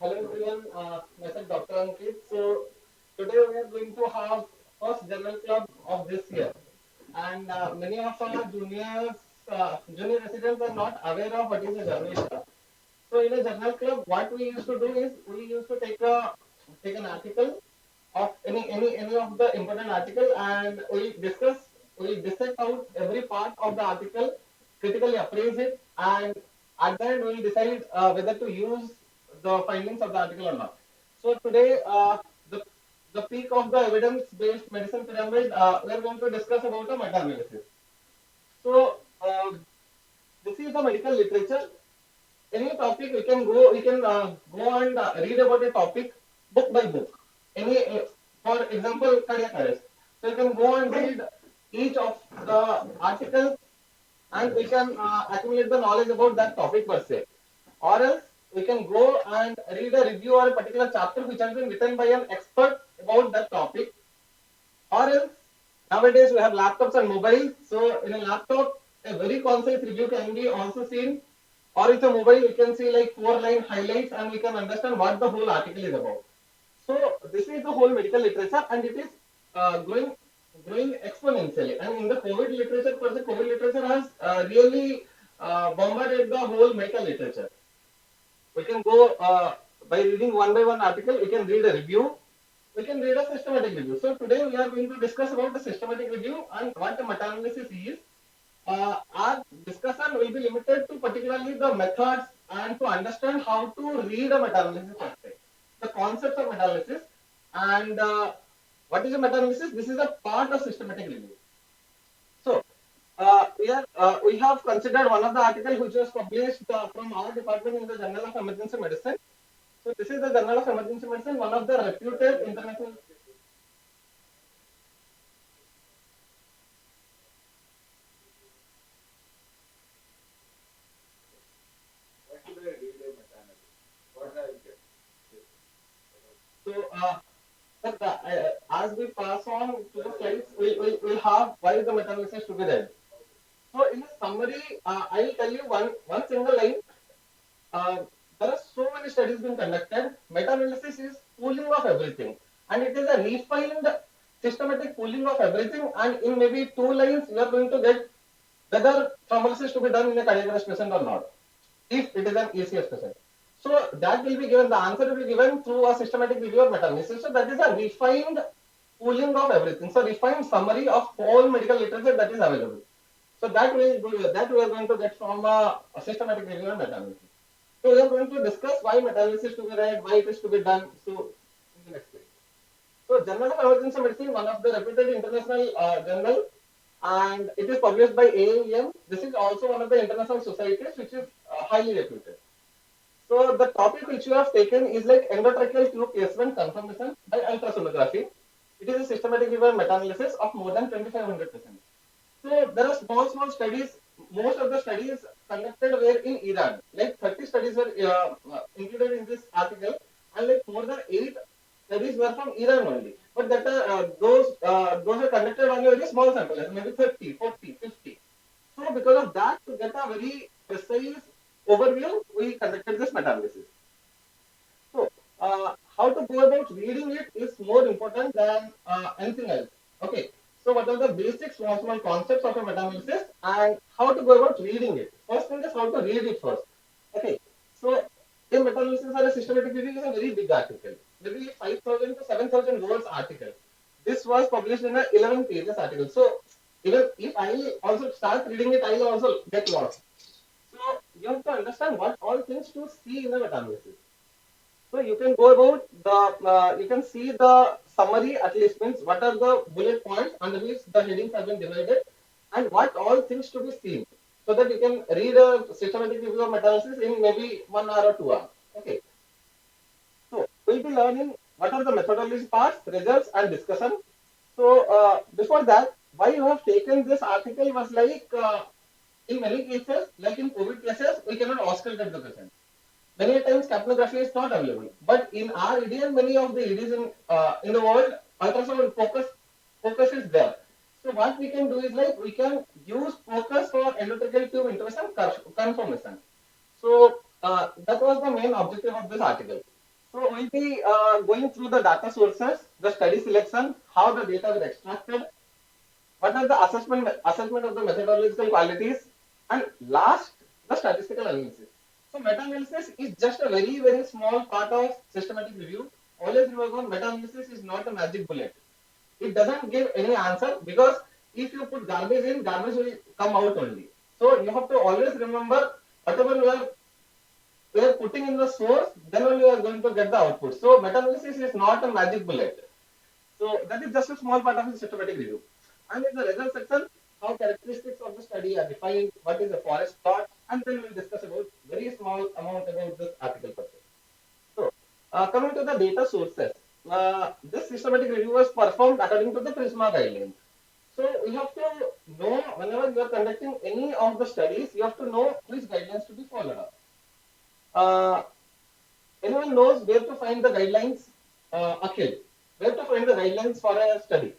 Hello everyone, myself Dr. Ankit. So today we are going to have first journal club of this year, and many of our junior residents are not aware of what is a journal club. So in a journal club, what we used to do is we used to take an article of any of the important article, and we dissect out every part of the article, critically appraise it, and at the end we will decide whether to use the findings of the article or not. So today, the peak of the evidence-based medicine pyramid, we are going to discuss about a meta-analysis. So this is the medical literature. Any topic we can go and read about a topic book by book. For example, cardiac arrest. So you can go and read each of the articles, and we can accumulate the knowledge about that topic per se. Or else we can go and read a review or a particular chapter which has been written by an expert about that topic. Or else nowadays we have laptops and mobiles. So in a laptop, a very concise review can be also seen. Or with a mobile, we can see like 4-line highlights and we can understand what the whole article is about. So this is the whole medical literature, and it is growing exponentially. And in the COVID literature, per se, COVID literature has really bombarded the whole medical literature. We can go by reading one by one article. We can read a review. We can read a systematic review. So today we are going to discuss about the systematic review and what a meta-analysis is. Our discussion will be limited to particularly the methods and to understand how to read a meta-analysis aspect, the concepts of meta-analysis, and what is a meta-analysis? This is a part of systematic review. So we have considered one of the articles which was published from our department in the Journal of Emergency Medicine. So this is the Journal of Emergency Medicine, one of the reputed international. So, as we pass on to the slides, we'll have why the meta-analysis to be read. So, in a summary, I will tell you one single line. There are so many studies being conducted. Meta-analysis is pooling of everything, and it is a refined systematic pooling of everything. And in maybe 2 lines, you are going to get whether thrombolysis to be done in a cardiac arrest patient or not, if it is an ACS patient. So that will be given, the answer will be given through a systematic review or meta-analysis. So that is a refined pooling of everything. So refined summary of all medical literature that is available. So that we are going to get from a systematic review and meta-analysis. So we are going to discuss why meta-analysis to be read, why it is to be done. So in the next slide. So Journal of Emergency Medicine, one of the reputed international journal, and it is published by AIIMS. This is also one of the international societies which is highly reputed. So the topic which you have taken is like endotracheal tube placement confirmation by ultrasonography. It is a systematic review and meta-analysis of more than 2,500 patients. So there are small studies. Most of the studies conducted were in Iran. Like 30 studies were included in this article, and like more than 8 studies were from Iran only. But that those are conducted on a very small sample, maybe 30, 40, 50. So because of that, to get a very precise overview, we conducted this meta-analysis. So how to go about reading it is more important than anything else. Okay. So what are the basic small concepts of a meta-analysis and how to go about reading it? First thing is how to read it first. Okay. So a meta-analysis or a systematic review is a very big article. Maybe 5,000 to 7,000 words article. This was published in an 11 pages article. So even if I also start reading it, I will also get lost. So you have to understand what all things to see in the meta-analysis. So you can go about you can see the summary at least, means what are the bullet points under which the headings have been divided and what all things to be seen, so that you can read a systematic review of meta-analysis in maybe 1 hour or 2 hours. Okay. So we'll be learning what are the methodology parts, results and discussion. So before that, why you have taken this article was like in many cases, like in COVID cases, we cannot auscultate the patient. Many times capnography is not available. But in our ED and many of the EDs in the world, ultrasound focus is there. So what we can do is like we can use focus for endotracheal tube intervention confirmation. So that was the main objective of this article. So we'll be going through the data sources, the study selection, how the data were extracted, what are the assessment of the methodological qualities, and last, the statistical analysis. So meta-analysis is just a very small part of systematic review. Always remember, meta-analysis is not a magic bullet. It doesn't give any answer, because if you put garbage in, garbage will come out only. So you have to always remember, whatever you are putting in the source, then only you are going to get the output. So meta-analysis is not a magic bullet. So that is just a small part of the systematic review. And in the result section, how characteristics of the study are defined, what is the forest plot, and then we'll discuss about very small amount about this article purpose. So coming to the data sources, this systematic review was performed according to the Prisma guidelines. So we have to know, whenever you are conducting any of the studies, you have to know which guidelines to be followed up. Anyone knows where to find the guidelines? Akhil, where to find the guidelines for a study?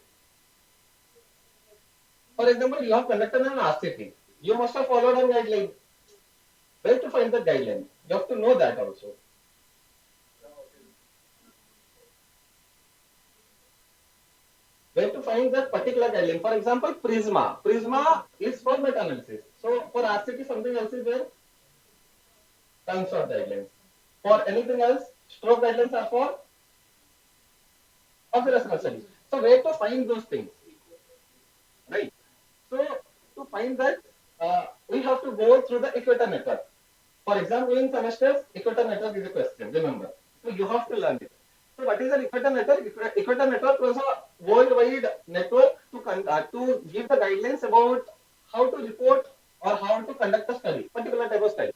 For example, you have conducted an RCT. You must have followed a guideline. Where to find the guideline? You have to know that also. Where to find that particular guideline? For example, Prisma. Prisma is for meta-analysis. So for RCT, something else is there. Consort guidelines. For anything else, stroke guidelines are for observational studies. So where to find those things, right? So to find that, we have to go through the equator network. For exam going semesters, equator network is a question. Remember, so you have to learn it. So what is an equator network? Equator network was a worldwide network to give the guidelines about how to report or how to conduct a study, particular type of study.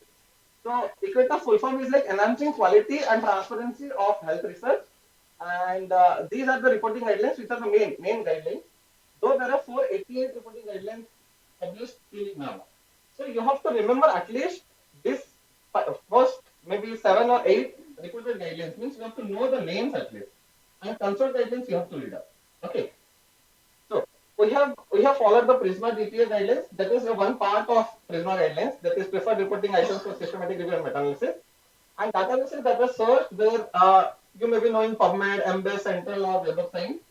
So equator full form is like enhancing quality and transparency of health research, and these are the reporting guidelines, which are the main guidelines. Though there are 488 reporting guidelines published till now. So you have to remember at least this first maybe 7 or 8 reported guidelines, means you have to know the names at least, and consult guidelines you have to read up. Okay. So we have followed the Prisma DPA guidelines. That is one part of Prisma guidelines. That is preferred reporting items for systematic review and meta-analysis. And databases that were searched there, you may be knowing PubMed, MBase, Central, or Web of Science.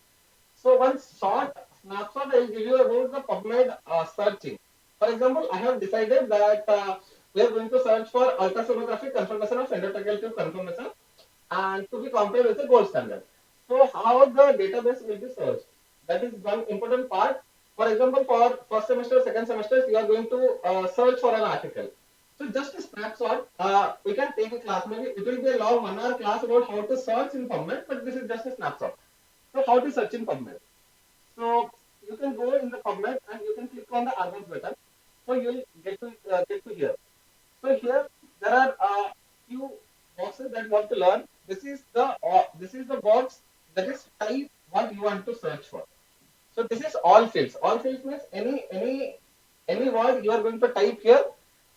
So one short snapshot I will give you about the PubMed searching. For example, I have decided that we are going to search for ultrasonographic confirmation of endotracheal tube conformation, and to be compared with the gold standard. So how the database will be searched? That is one important part. For example, for first semester, second semester, you are going to search for an article. So just a snapshot, we can take a class. Maybe it will be a long 1 hour class about how to search in PubMed, but this is just a snapshot. So how to search in PubMed? So you can go in the PubMed and you can click on the advanced button. So you will get to here. So here there are few boxes that you have to learn. This is the box that is type what you want to search for. So this is all fields. All fields means any word you are going to type here.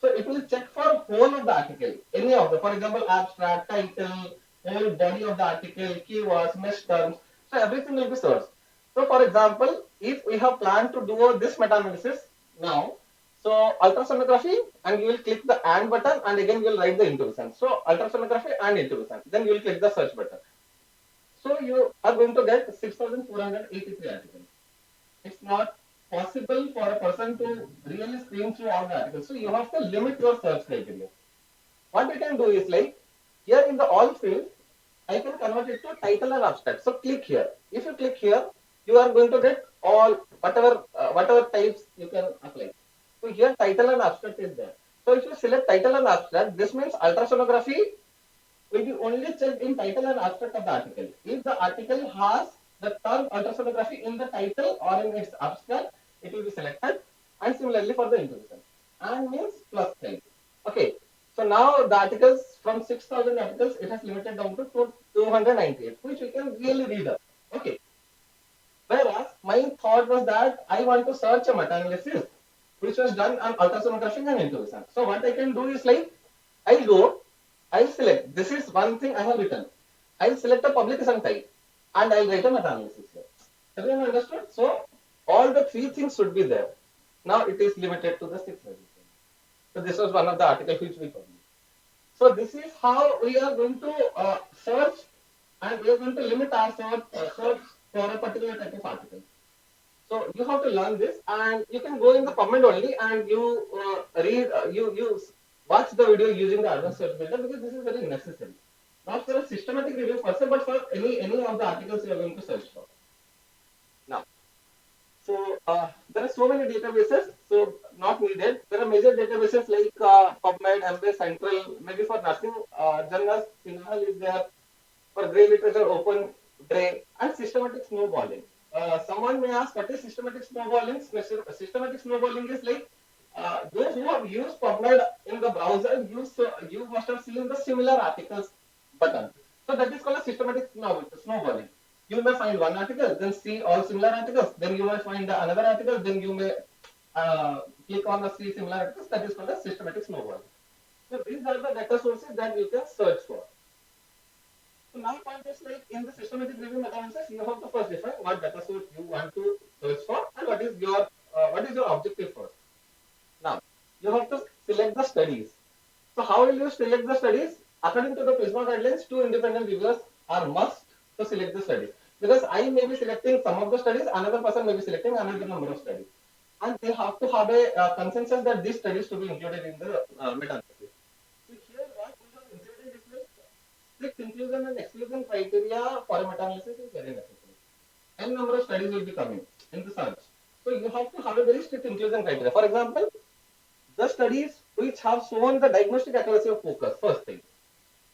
So it will check for whole of the article. Any of the, for example, abstract, title, whole body of the article, keywords, mesh terms. So everything will be searched. So for example, if we have planned to do this meta-analysis now, so ultrasonography, and you will click the and button, and again you will write the intuition. So ultrasonography and intuition. Then you will click the search button. So you are going to get 6,483 articles. It's not possible for a person to really screen through all the articles. So you have to limit your search criteria. What we can do is like here in the all field, I can convert it to title and abstract. So click here. If you click here, you are going to get all whatever types you can apply. So here title and abstract is there. So if you select title and abstract, this means ultrasonography will be only checked in title and abstract of the article. If the article has the term ultrasonography in the title or in its abstract, it will be selected. And similarly for the introduction. And means plus sign. Okay. So now the articles from 6,000 articles, it has limited down to 298, which we can really read up. Okay. Whereas my thought was that I want to search a meta-analysis, which was done on ultrasonography and intuition. So what I can do is like, I'll select, this is one thing I have written. I'll select a publication type and I'll write a meta-analysis here. Everyone understood? So all the 3 things should be there. Now it is limited to the 6 resistance. So this was one of the articles which we published. So this is how we are going to search, and we are going to limit our search for a particular type of article. So you have to learn this, and you can go in the comment only, and you read, you watch the video using the advanced search filter, because this is very necessary, not for a systematic review person, but for any of the articles you are going to search for. Now, so there are so many databases, so not needed. There are major databases like PubMed, MBA, Central, maybe for nursing journals, Sinahal is there, for grey literature, Open, Dray, and systematic snowballing. Someone may ask, what is systematic snowballing? Systematic snowballing is like those who have used PubMed in the browser, you must have seen the similar articles button. So that is called a systematic snowballing. You may find one article, then see all similar articles, then you may find another article, then you may click on the see similar articles. That is called a systematic snowballing. So these are the data sources that you can search for. So now point is like in the systematic review meta-analysis, you have to first define what data source you want to search for and what is your objective first. Now you have to select the studies. So how will you select the studies? According to the Prisma guidelines, two independent reviewers are must to select the studies. Because I may be selecting some of the studies, another person may be selecting another number of studies. And they have to have a consensus that these studies to be included in the meta-analysis. So here what we have included is like strict inclusion and exclusion criteria for a meta-analysis is very necessary. N number of studies will be coming in the search. So you have to have a very strict inclusion criteria. For example, the studies which have shown the diagnostic accuracy of focus, first thing.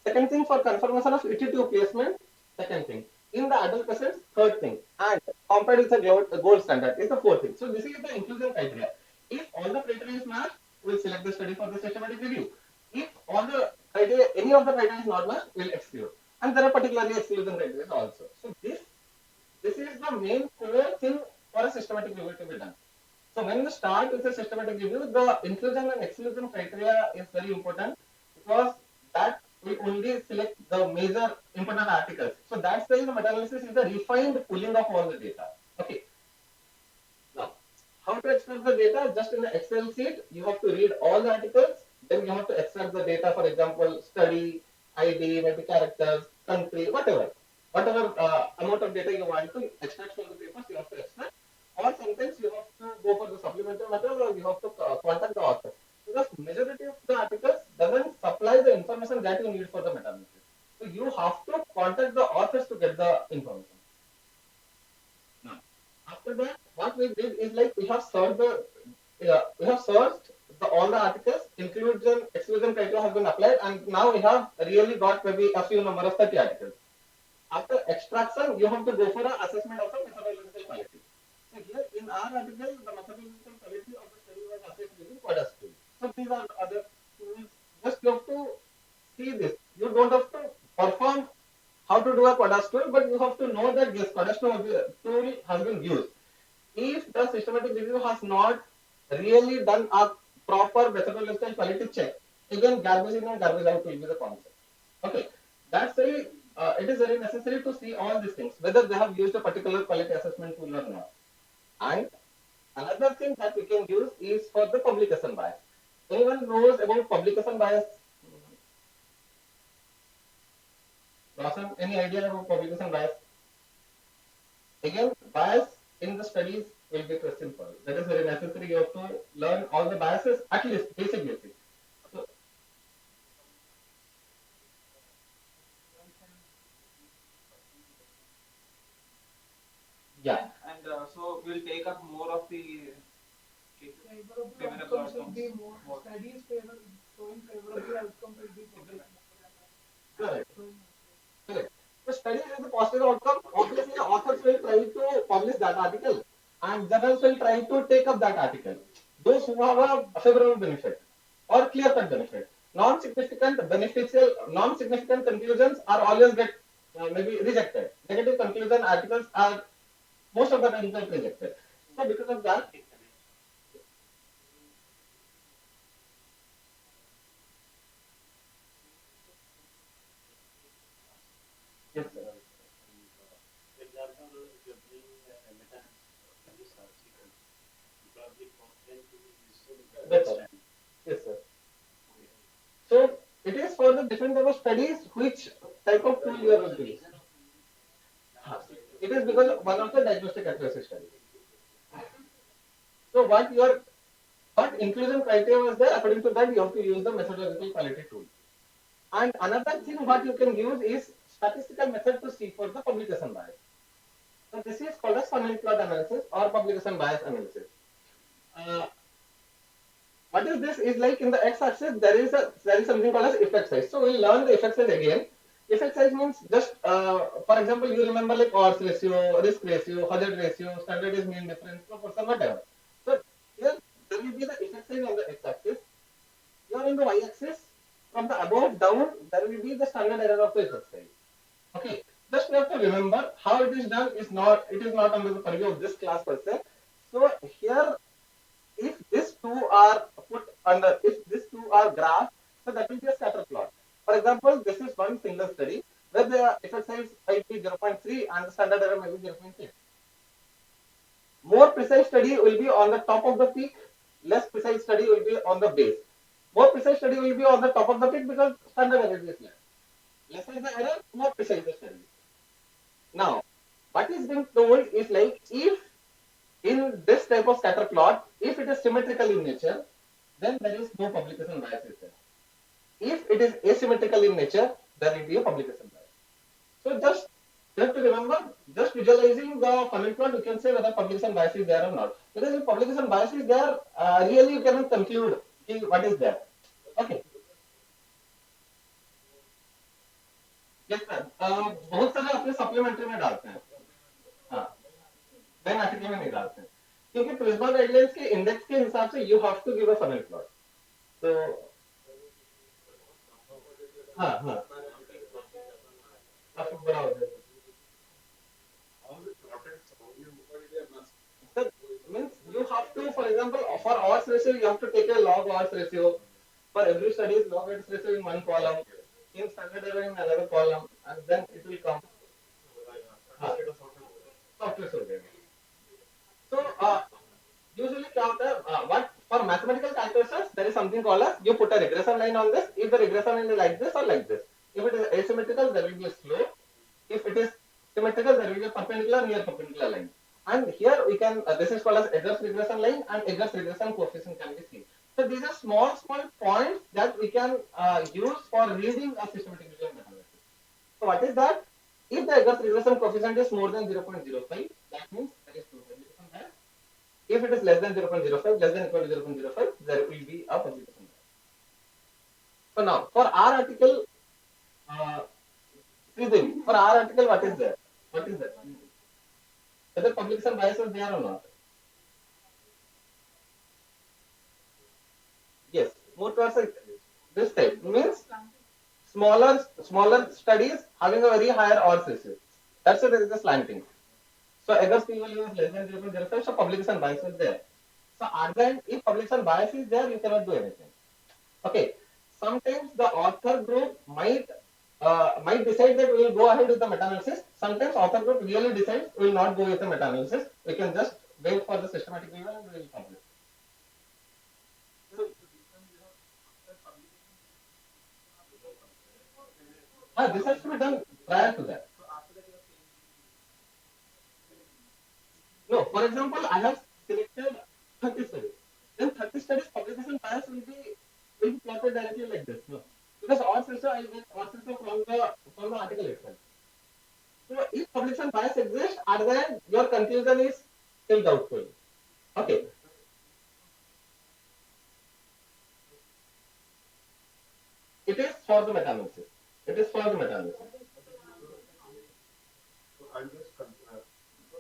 Second thing, for confirmation of ET2 placement, second thing. In the adult patients, third thing. And compared with the gold standard is the fourth thing. So this is the inclusion criteria. If all the criteria is matched, we'll select the study for the systematic review. If all the criteria, any of the criteria is not matched, we'll exclude. And there are particularly exclusion criteria also. So this is the main core thing for a systematic review to be done. So when you start with a systematic review, the inclusion and exclusion criteria is very important, because that will only select the major important articles. So that's why the meta-analysis is the refined pooling of all the data. Okay. Now, how to extract the data? Just in the Excel sheet, you have to read all the articles. Then you have to extract the data. For example, study, ID, maybe characters, country, whatever. Whatever amount of data you want to extract from the papers, you have to extract. Or sometimes you have to go for the supplementary material, or you have to contact the author. Because majority of the articles doesn't supply the information that you need for the meta-analysis. So you have to contact the authors to get the information. Now, after that, what we did is like we have searched all the articles, inclusion, exclusion criteria has been applied, and now we have really got maybe a few number of 30 articles. After extraction, you have to go for an assessment of the methodological quality. So here in our article, the methodological quality of the study was assessed using Quadas tool. So these are other tools. Just you have to see this. You don't have to perform how to do a Quadas tool, but you have to know that this Quadas tool has been used. If the systematic review has not really done a proper methodological quality check, again garbage in and garbage out will be the concept. Okay, that's why it is very necessary to see all these things, whether they have used a particular quality assessment tool or not. And another thing that we can use is for the publication bias. Anyone knows about publication bias? Roshan, any idea about publication bias? Again, bias in the studies will be question for you. That is very necessary. You have to learn all the biases, at least basic. So, yeah. And so we'll take up more of the favorable outcomes. Studies showing favorable outcomes will be Correct. Correct. So studies is the positive outcome. Obviously, authors will try to publish that article, and journals will try to take up that article. Those who have a favorable benefit or clear-cut benefit, non-significant conclusions are always get maybe rejected. Negative conclusion articles are most of the time get rejected. So because of that, yes, sir. For example, if you're doing a meta-analysis sequence, you probably content to be Better. Yes, sir. So it is for the different type of studies, which type of tool you are going to use. It is because one of the diagnostic accuracy studies. So what inclusion criteria was there? According to that, you have to use the methodological quality tool. And another thing what you can use is statistical method to see for the publication bias. So this is called as funnel plot analysis or publication bias analysis. Uh, what is this? Is like in the x-axis there is something called as effect size. So we'll learn the effect size again. Effect size means just for example you remember like odds ratio, risk ratio, hazard ratio, standard is mean difference, proportion, whatever. So here there will be the effect size on the x-axis. Here on the y-axis, from the above down, there will be the standard error of the effect size. Okay, just you have to remember how it is done is not it is not under the purview of this class per se. So here, if these two are put under, if these two are graph, so that will be a scatter plot. For example, this is one single study where the effect size might be 0.3 and the standard error may be 0.6. More precise study will be on the top of the peak, less precise study will be on the base. More precise study will be on the top of the peak because standard error is less. Less is the error, more precise the study. Now, what is being told is like if in this type of scatter plot, if it is symmetrical in nature, then there is no publication bias is there. If it is asymmetrical in nature, there will be a publication bias. So just have to remember, just visualizing the funnel plot, you can say whether publication bias is there or not. Because if publication bias is there, really you cannot conclude what is there. Okay. Yes, sir. बहुत सारे अपने supplementary में डालते हैं. हाँ. Then article में नहीं डालते हैं. क्योंकि प्रिज्मा गाइडलाइंस के इंडेक्स के हिसाब से you have to give a funnel plot. तो हाँ हाँ. आपको बड़ा हो जाएगा. Sir, means you have to, for example, for odds ratio, you have to take a log odds ratio. For every study is log odds ratio in one column, in standard error in another column, and then it will come. Software हो जाएगा. So usually क्या होता है? What for mathematical calculations there is something called as you put a regression line on this. If the regression line is like this or like this. If it is asymmetrical, there will be a slope. If it is symmetrical, there will be a perpendicular near perpendicular line. And here we can this is called as Edgar's regression line and Edgar's regression coefficient can be seen. So these are small points that we can use for reading a systematic regression methodology. So what is that? If the Edgar's regression coefficient is more than 0.05, that means there is no publication bias. If it is less than 0.05, less than equal to 0.05, there will be a publication bias. So now, for our article, for our article, what is there? What is that? Whether publication bias is there or not? Yes, more towards this type means smaller studies having a very higher odds ratio. That's why there is a slanting. So Edgar's p value is less than 0.05, so publication bias is there. So at the end, if publication bias is there, you cannot do anything. Okay. Sometimes the author group might decide that we will go ahead with the meta-analysis. Sometimes author group really decides we will not go with the meta-analysis. We can just wait for the systematic review and we will publish. This has to be done prior to that. No, for example, I have selected 30 studies. Then 30 studies publication bias will be plotted directly like this. No. Because odds ratio I get odds ratio from the article itself. So if publication bias exists, at the end your conclusion is still doubtful. Okay. It is for the meta-analysis. It is for the meta-analysis. So I'm just so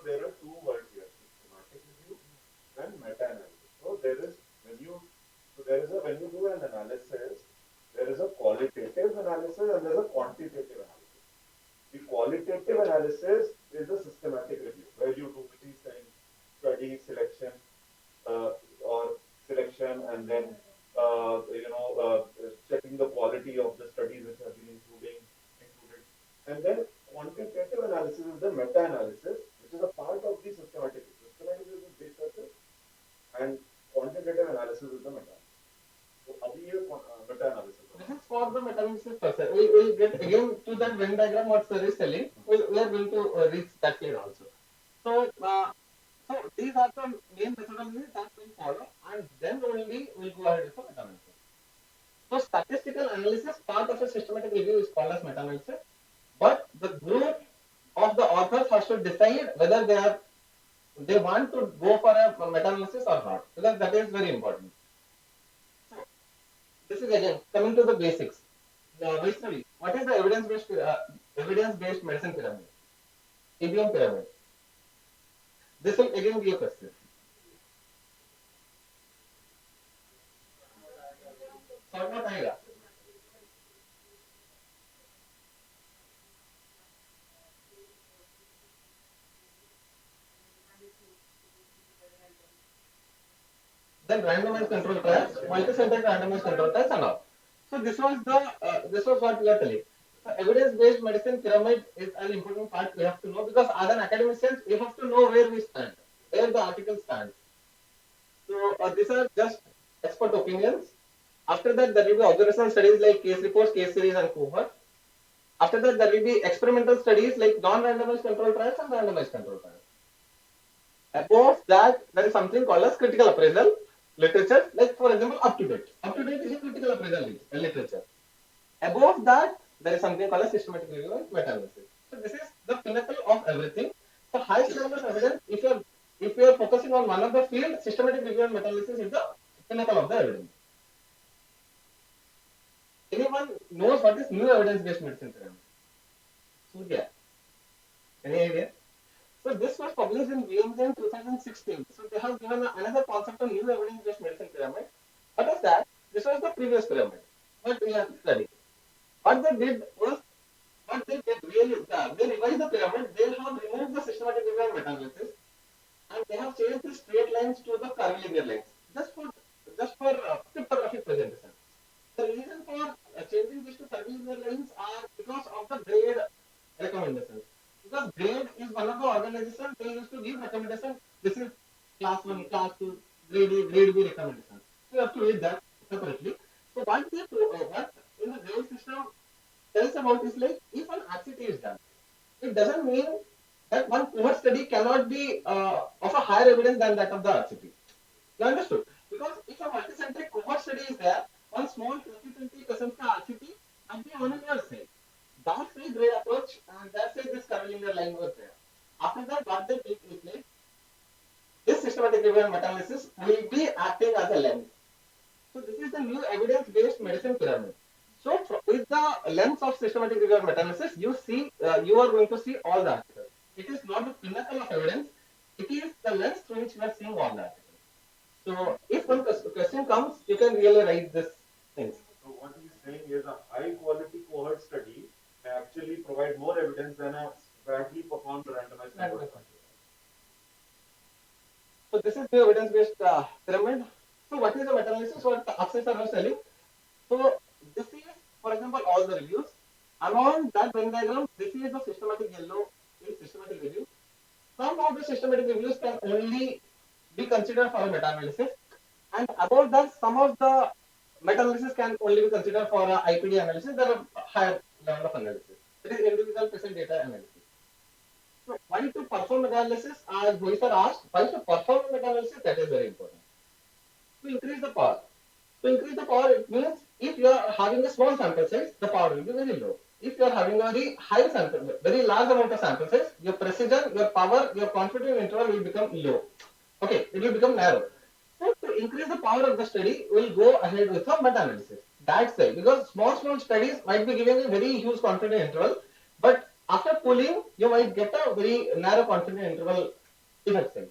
there are two words here: systematic review and meta-analysis. So there is when you do an analysis, there is a qualitative analysis and there is a quantitative analysis. The qualitative analysis is a systematic review where you do these things, study selection or selection, and then checking the quality of the studies which have been included. And then quantitative analysis is the meta-analysis, which is a part of the systematic review. Systematic review is big surface, and quantitative analysis is the meta-analysis. So, अभी ये meta-analysis This is for the meta-analysis person. We will get again to that Venn diagram what sir is telling. We are going to reach that later also. So, so these are the main methodologies that we follow, and then only we'll go ahead with the meta-analysis. So, statistical analysis part of a systematic review is called as meta-analysis, but the group of the authors has to decide whether they want to go for a meta-analysis or not, because that is very important. So, this is again coming to the basics. Vaishnavi, what is the evidence-based medicine pyramid? ABM pyramid. This will again be a question. Sort out आएगा. Then randomized control trials, multi-center randomized control trials, and all. So this was what we are telling. So evidence-based medicine pyramid is an important part we have to know, because as an academician, we have to know where we stand, where the article stands. So these are just expert opinions. After that, there will be observational studies like case reports, case series, and cohort. After that, there will be experimental studies like non-randomized control trials and randomized control trials. Above that, there is something called as critical appraisal literature, like for example, up to date. Up to date is a critical appraisal literature. Above that, there is something called as systematic review and meta-analysis. So this is the pinnacle of everything. So highest level of evidence, if you are focusing on one of the field, systematic review and meta-analysis is the pinnacle of the evidence. Anyone knows what is new evidence-based medicine pyramid? Surya, any idea? So this was published in AIIMS in 2016. So they have given another concept of new evidence-based medicine pyramid. What is that? This was the previous pyramid, what we are studying. What they did was, what they did really, they revised the pyramid. They have removed the systematic review and meta-analysis, and they have changed the straight lines to the curvilinear lines, just for cryptographic presentation. The reason for changing this to curvilinear lines are because of the grade recommendations. Because grade is one of the organizations they used to give recommendation. This is class 1, class 2, grade A, grade B recommendation. So you have to read that separately. So what what in the grade system tells about is like, if an activity is done, it doesn't mean that one cohort study cannot be of a higher evidence than that of the RCT. You understood? Because if a multicentric cohort study is there, one small 20% RCT might be on your side. That's a great approach, and that's why this curvilinear line was there. After that, what they did is like, this systematic review and meta-analysis will be acting as a lens. So this is the new evidence-based medicine pyramid. So with the lens of systematic review and meta-analysis, you are going to see all the articles. It is not the pinnacle of evidence. It is the lens through which we are seeing all the articles. So if one question comes, you can really write this things. So what he is saying is a high quality cohort study may actually provide more evidence than a badly performed randomized control. So this is the evidence-based pyramid. So what is the meta-analysis? What Akshay sir was telling. So this is, for example, all the reviews. Along that Venn diagram, this is the systematic yellow is systematic review. Some of the systematic reviews can only be considered for a meta-analysis, and above that, some of the meta-analysis can only be considered for a IPD analysis, that are higher level of analysis. It is individual patient data analysis. So why to perform meta-analysis? As Bhoi sir asked, why to perform meta-analysis? That is very important. To increase the power. To increase the power, it means if you are having a small sample size, the power will be very low. If you are having a very high sample, very large amount of sample size, your precision, your power, your confidence interval will become low. Okay, it will become narrow. So to increase the power of the study, we'll go ahead with a meta-analysis. That's why, because small studies might be giving a very huge confidence interval, but after pooling, you might get a very narrow confidence interval effect size.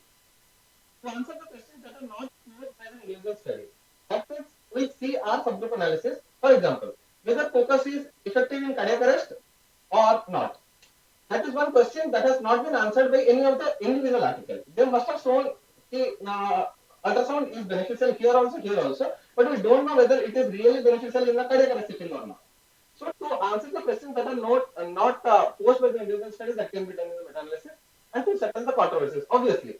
To answer the questions that are not covered by the individual study, that means we'll see our subgroup analysis. For example, whether focus is effective in cardiac arrest or not. That is one question that has not been answered by any of the individual article. They must have shown ultrasound is beneficial here also, but we don't know whether it is really beneficial in the cardiac arrest setting or not. So to answer the questions that are not posed by the individual studies, that can be done in the meta-analysis, and to settle the controversies. Obviously,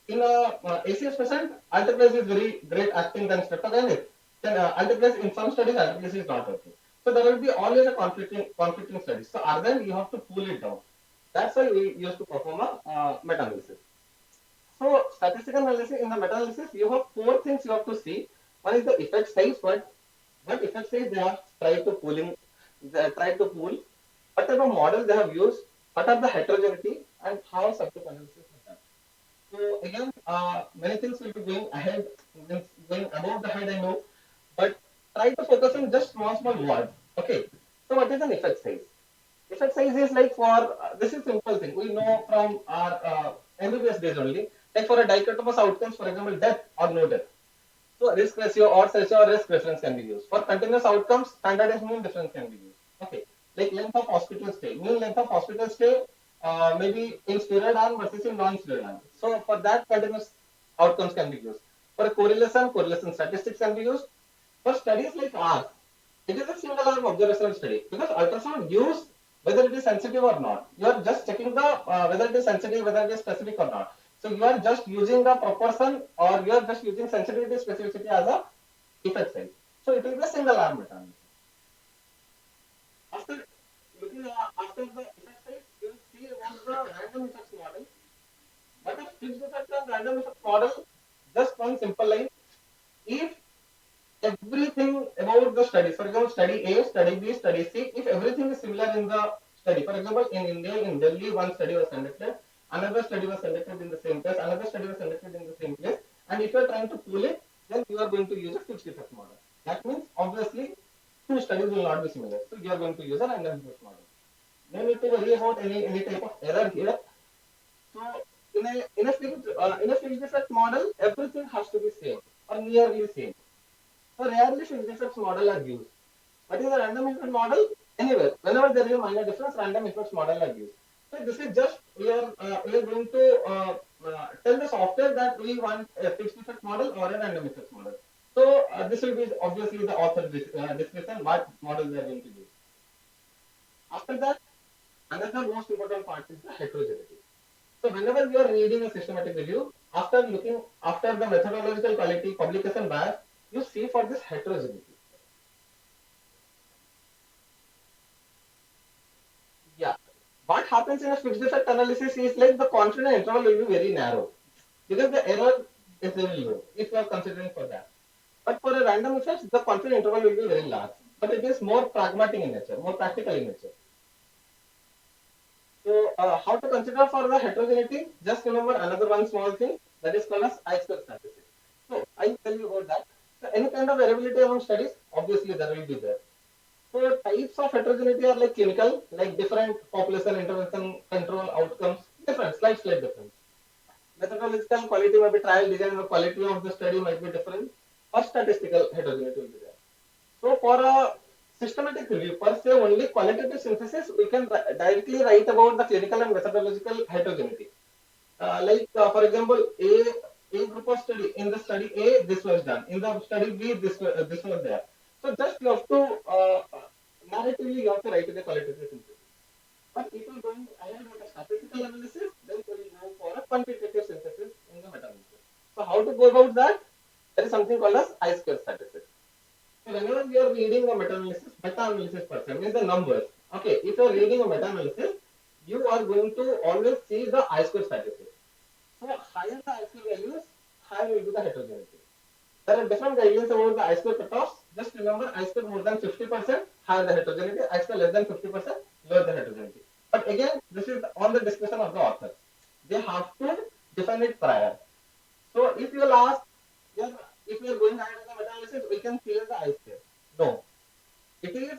in a ACS patient, alteplase is very great acting than streptokinase. Then multiplies in some studies multiplies is not working. So there will be always a conflicting studies. So other than you have to pull it down. That's why we used to perform a meta-analysis. So statistical analysis in the meta-analysis, you have four things you have to see. One is the effect size. What effect size they have tried to pull. What type of model they have used. What are the heterogeneity and how subgroup analysis is done. So again, many things will be going ahead, going above the head. I know, but try to focus on just small words. Okay. So what is an effect size? Effect size is like for this is simple thing we know from our MBBS days only. Like for a dichotomous outcomes, for example, death or no death. So risk ratio, odds ratio, or risk preference can be used. For continuous outcomes, standardized mean difference can be used. Okay. Like length of hospital stay. Mean length of hospital stay maybe in steroid arm versus in non-steroid arm. So for that, continuous outcomes can be used. For a correlation statistics can be used. For studies like ours, it is a single arm observational study because ultrasound gives whether it is sensitive or not. You are just checking the whether it is sensitive, whether it is specific or not. So you are just using the proportion or you are just using sensitivity specificity as a effect size. So it will be a single arm meta-analysis. After looking after the effect size, you will see about the random effects model. But a fixed effect and random effects model, just one simple line. If everything about the study, for example, study A, study B, study C, if everything is similar in the study, for example, in India, in Delhi, one study was conducted, another study was conducted in the same place, another study was conducted in the same place, and if you are trying to pull it, then you are going to use a fixed effect model. That means obviously two studies will not be similar, so you are going to use a random effect model. No need to worry about any type of error here. So in a fixed effect model, everything has to be same or nearly same. So rarely fixed effects model are used. What is a random effect model? Anywhere, whenever there is a minor difference, random effects model are used. So this is just we are going to tell the software that we want a fixed effect model or a random effects model. So this will be obviously the author discussion what model they are going to use. After that, another most important part is the heterogeneity. So whenever you are reading a systematic review, after the methodological quality, publication bias, you see for this heterogeneity. Yeah. What happens in a fixed effect analysis is like the confidence interval will be very narrow because the error is very low if you are considering for that. But for a random effects, the confidence interval will be very large. But it is more pragmatic in nature, more practical in nature. So how to consider for the heterogeneity? Just remember another one small thing that is called as I-square statistic. So I'll tell you about that. So any kind of variability among studies, obviously there will be there. So types of heterogeneity are like clinical, like different population intervention control outcomes, different, slight difference. Methodological quality may be trial design or quality of the study might be different, or statistical heterogeneity will be there. So for a systematic review, per se only qualitative synthesis, we can directly write about the clinical and methodological heterogeneity. For example, a group of study in the study A this was done, in the study B this was there. So just you have to narratively you have to write the qualitative synthesis. But if you are going ahead with a statistical analysis, then you will go for a quantitative synthesis in the meta-analysis. So how to go about that? There is something called as I-square statistics. So whenever you are reading a meta-analysis person means the numbers. Okay, if you are reading a meta-analysis, you are going to always see the I-square statistics. So higher the I-square values, higher will be the heterogeneity. There are different guidelines about the I-square cutoffs. Just remember I-square more than 50%, higher the heterogeneity. I-square less than 50%, lower the heterogeneity. But again, this is on the discretion of the authors. They have to define it prior. So if you will ask, yeah, if we are going ahead with the meta-analysis, we can clear the I-square. No, it is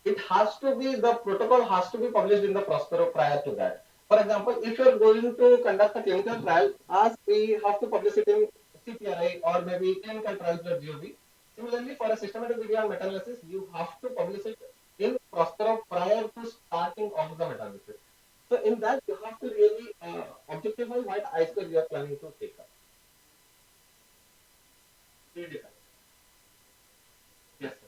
it has to be the protocol has to be published in the Prospero prior to that. For example, if you are going to conduct a clinical trial, as we have to publish it in CPRI or maybe clinicaltrials.gov. Similarly, for a systematic review and meta-analysis, you have to publish it in Prospero prior to starting of the meta-analysis. So in that, you have to really objectify what I-square you are planning to take up. Redefine. Yes, sir.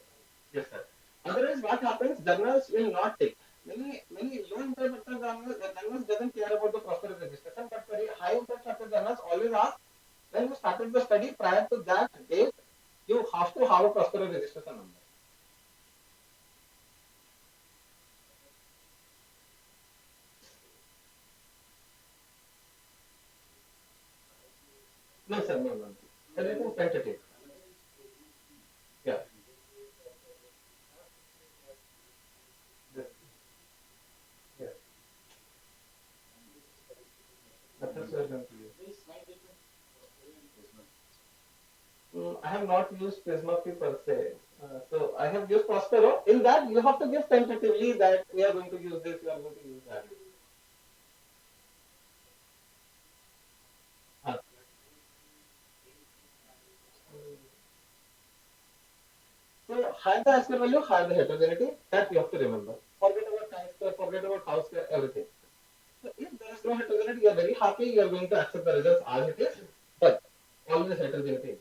Yes, sir. Otherwise, what happens? Journals will not take. Many low impact factor journals doesn't care about the prosperous registration, but very high impact factor journals always ask when you started the study prior to that date, you have to No, sir, no, no. Everything tentative. Yeah. This, yeah. Methods we are going to use. I have not used Prisma per se. So I have used Prospero. In that, you have to give tentatively that we are going to use this, we are going to use that. Uh, So higher the aspect value, higher the heterogeneity. That you have to remember. Forget about chi-square, forget about tau square, everything. So if there is no heterogeneity, you are very happy. You are going to accept the results as it is. But always heterogeneity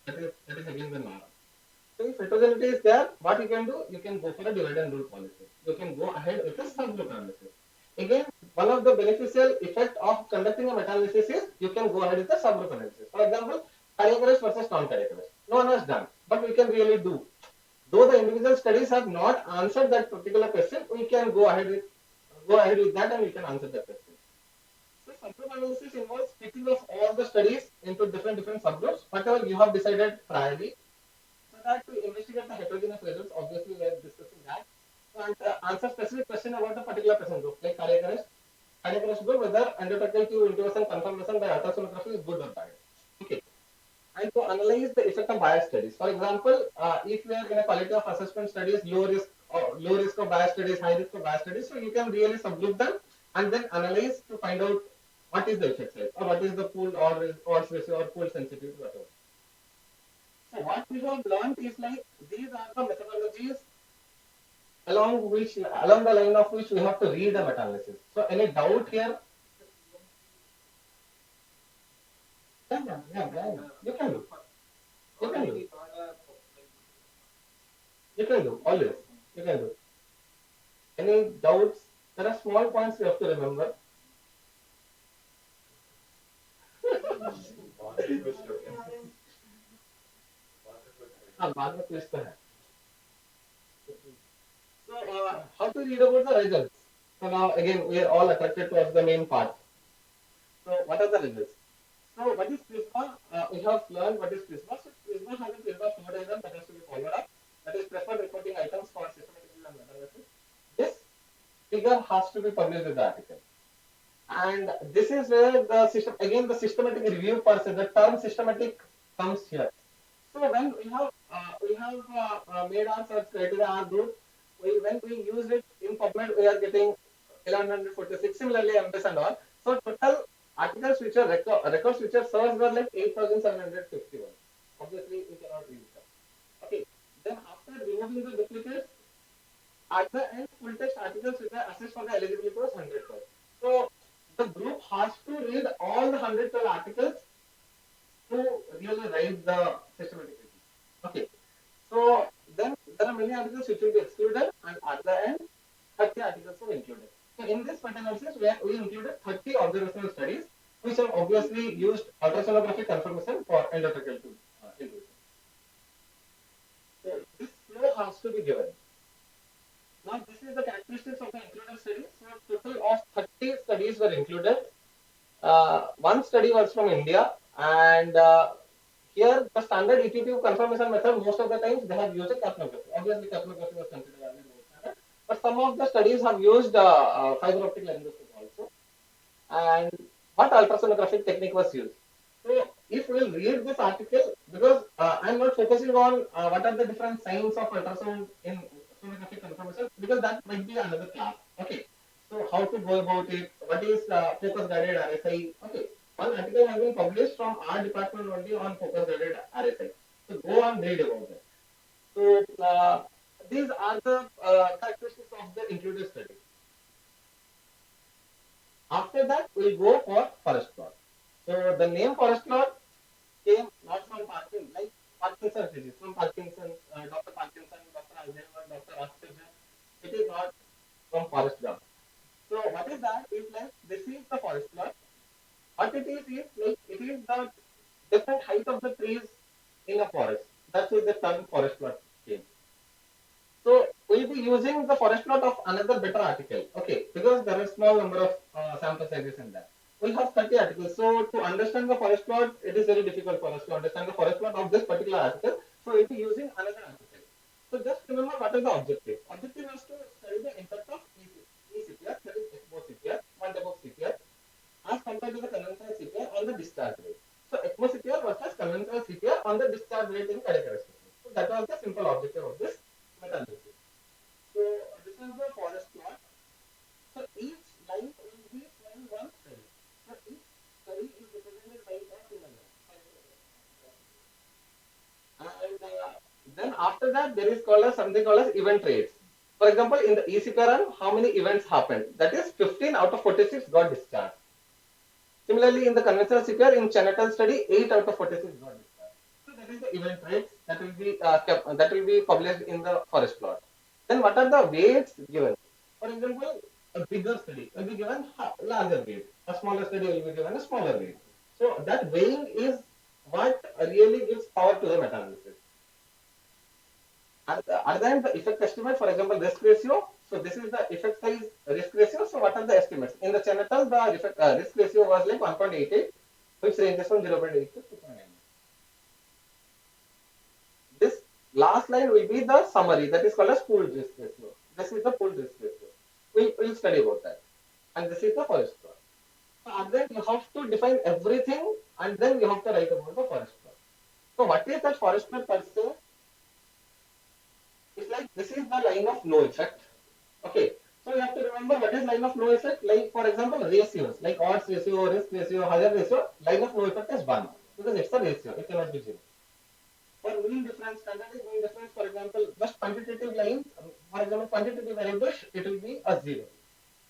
exists. That is again the norm. So if heterogeneity is there, what you can do? You can go for a divide and rule policy. You can go ahead with a subgroup analysis. Again, one of the beneficial effect of conducting a meta-analysis is you can go ahead with a subgroup analysis. For example, cardiac arrest versus non-cardiac arrest. No one has done, but we can really do. Though the individual studies have not answered that particular question, we can go ahead with that and we can answer that question. So subgroup analysis involves splitting of all the studies into different subgroups, whatever you have decided priorly, so that to investigate the heterogeneous results. Obviously, we are discussing that. And answer specific question about a particular patient group, like cardiac arrest. Cardiac arrest group, whether endotracheal tube intubation confirmation by ultrasonography is good or bad. Okay. And to analyze the effect of bias studies. For example, if you are in a quality of assessment studies, low risk of bias studies, high risk of bias studies, so you can really subgroup them and then analyze to find out what is the effect size or what is the pool or odds ratio or pool sensitivity, whatever. So what we have learned is like these are the methodologies along the line of which we have to read a meta-analysis. So any doubt here? Yeah. You can do. You can do. You can do always. You can do. Any doubts? There are small points you have to remember. हाँ बाद में quiz तो है. So how to read about the results? So now again we are all attracted towards the main part. So what are the results? So what is Prisma? We have learned what is Prisma. So Prisma has a Prisma flow diagram that has to be followed up. That is preferred reporting items for systematic review and meta-analysis. This figure has to be published with the article. And this is where the system, again the systematic review per se, the term systematic comes here. So when we have made our search criteria, our group, when we use it in PubMed, we are getting 1146. Similarly, MS and all. So total articles which are records which are searched were like 8751. Obviously, we cannot read them. Okay. Then after removing the duplicates, at the end, full text articles which are assessed for the eligibility was 112. So the group has to read all the 112 articles to really write the systematic review. Okay. So then there are many articles which will be excluded, and at the end, 30 articles were included. So in this meta-analysis, we included 30 observational studies, which have obviously used ultrasonographic confirmation for endotracheal tube intubation. So this flow has to be given. Now this is the characteristics of the included studies. So total of 30 studies were included. One study was from India, and here the standard ETTube confirmation method, most of the times they have used a capnography. Obviously, capnography was considered as the gold standard, but some of the studies have used fiber optic laryngoscopy also. And what ultrasonographic technique was used? So if we will read this article, because I'm not focusing on what are the different signs of ultrasound in sonographic confirmation, because that might be another class. Okay. So how to go about it? What is focus guided RSI? Okay. One article has been published from our department only on focus guided RSI. So go and read about that. So these are the characteristics of the included study. After that, we'll go for forest plot. So the name forest plot came not from Parkinson, like Parkinson's disease, from Parkinson, Dr. Parkinson, Dr. Alzheimer, Dr. Asperger. It is not from forest plot. So what is that? Is like this is the forest plot. What it is like it is the different height of the trees in a forest. That's why the term forest plot came. So we'll be using the forest plot of another better article. Okay, because there are small number of sample sizes in that. we have 30 articles. So to understand the forest plot, it is very difficult for us to understand the forest plot of this particular article. So we'll be using another article. So just remember what is the objective. Objective is to study the impact of e-CPR, that is ECMO CPR, one type of CPR, as compared to the conventional CPR on the discharge rate. So ECMO CPR versus conventional CPR on the discharge rate in cardiac arrest. So that was the simple objective of this meta-analysis. So this is the forest plot. So each line will be from one study. So each study is represented by a single line. And then after that, there is called as something called as event rates. For example, in the ECPR run, how many events happened? That is 15 out of 46 got discharged. Similarly, in the conventional CPR, in Chenatal study, 8 out of 46 got discharged. So that is the event rates that will be published in the forest plot. Then what are the weights given? For example, a bigger study will be given larger weight. A smaller study will be given a smaller weight. So that weighing is what really gives power to the meta-analysis. Other than the effect estimate, for example, risk ratio. So this is the effect size risk ratio. So what are the estimates? In the Chenatal, the risk ratio was like 1.88, which ranges from 0.8 to 2.9. This last line will be the summary, that is called as pooled risk ratio. This is the pooled risk ratio. We'll study about that. And this is the forest plot. So and then you have to define everything and then you have to write about the forest plot. So what is that forest plot per se? It's like this is the line of no effect. Okay. So you have to remember what is line of no effect. Like for example, ratios like odds ratio, risk ratio, hazard ratio. Line of no effect is 1 because it's a ratio. It cannot be 0. For mean difference, standardized mean difference, for example, just quantitative lines, for example, quantitative variables, it will be a 0.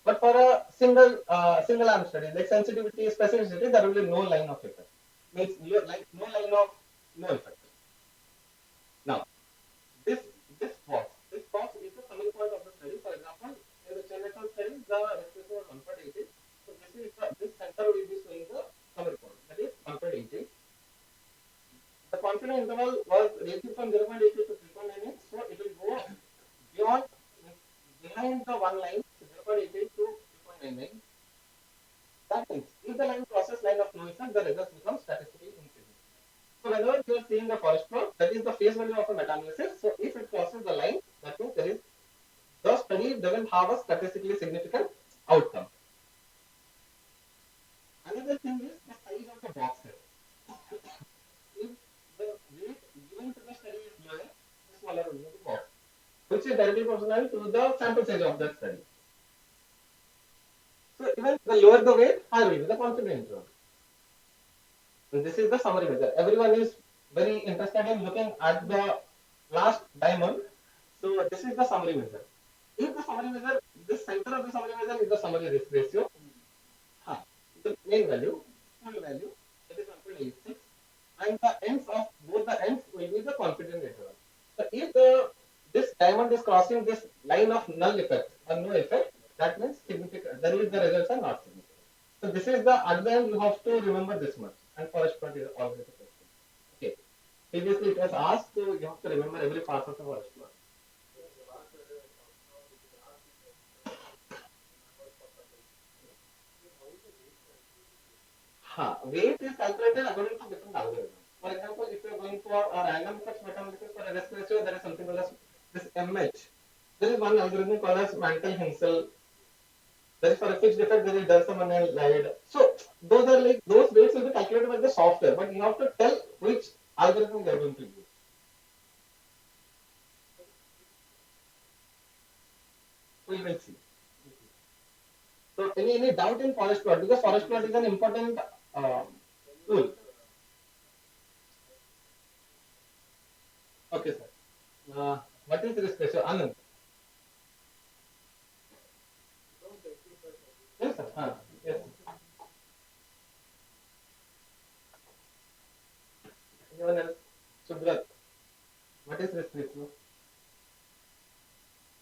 But for a single arm study, like sensitivity, specificity, there will be no line of effect. Means like no line of no effect. Now, this this box is the summary point of the study. For example, in the Chenatal study, the expression was 1.88. So this center will be showing the summary point. That is 1.88. The confidence interval was ranging from 0.88 to 3.98. So it will go beyond behind the one line, so 0.88 to 3.99. That means if the line crosses line of no effect, the results become statistically insignificant. So whenever you are seeing the forest plot, that is the face value of a meta-analysis. So if it crosses the line, that means there is the study doesn't have a statistically significant outcome. Another thing is the size of the box here. If the weight given to the study is lower, the smaller will be the box, which is directly proportional to the sample size of that study. So even the lower the weight, higher will be the confidence interval. And this is the summary measure. Everyone is very interested in looking at the last diamond. So this is the summary measure. If the summary measure, this center of the summary measure is the summary risk ratio. The main value, full value, that is 1.86, and the ends of both the ends will be the confidence interval. So if this diamond is crossing this line of null effect or no effect, that means significant. That means the results are not significant. So this is the at the end you have to remember this much, and forest plot is always a question. Okay. Previously it was asked, so you have to remember every part of the forest plot. Weight is calculated according to different algorithms. For example, if you are going for a random effects meta-analysis for a risk ratio, there is something called as this MH. There is one algorithm called as Mantel-Hinsel. There is for a fixed effect, there is Darsham and Lied. So those are like those weights will be calculated by the software, but you have to tell which algorithm they are going to use. We will see. So any doubt in forest plot, because forest plot is an important tool. Okay, sir. What is risk ratio? Anand. Yes, sir. Yes. Anyone else? Subrat. What is risk ratio?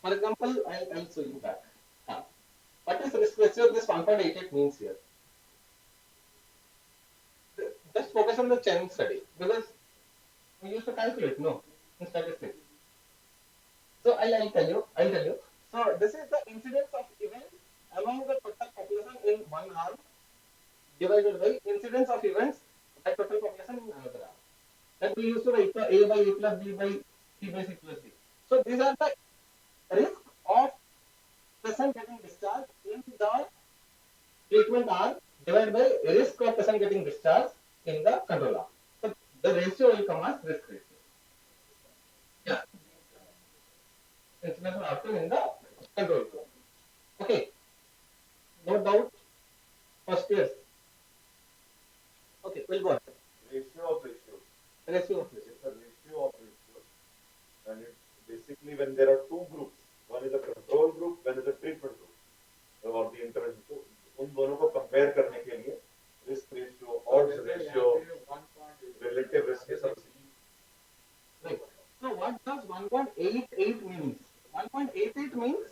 For example, I'll show you that. What is risk ratio? This 1.88 means here. Just focus on the chain study because we used to calculate, no, in statistics. So I'll tell you. So this is the incidence of events among the total population in one arm divided by incidence of events by total population in another arm. That we used to write the A by A plus B by C by C plus D. So these are the risk of patient getting discharged in the treatment arm divided by risk of patient getting discharged in the control arm. So the ratio will come as risk ratio. Yeah. Incidence of outcome in the control group. Okay. No doubt. First years. Okay, we'll go on. Ratio of ratios. Ratio of ratios. It's a ratio of ratios. And it's basically when there are two groups, one is a control group, one is a treatment group, or the intervention. So उन दोनों को compare करने के लिए risk ratio, odds ratio, relative risk ये सब. Right. So what does 1.88 means? 1.88 means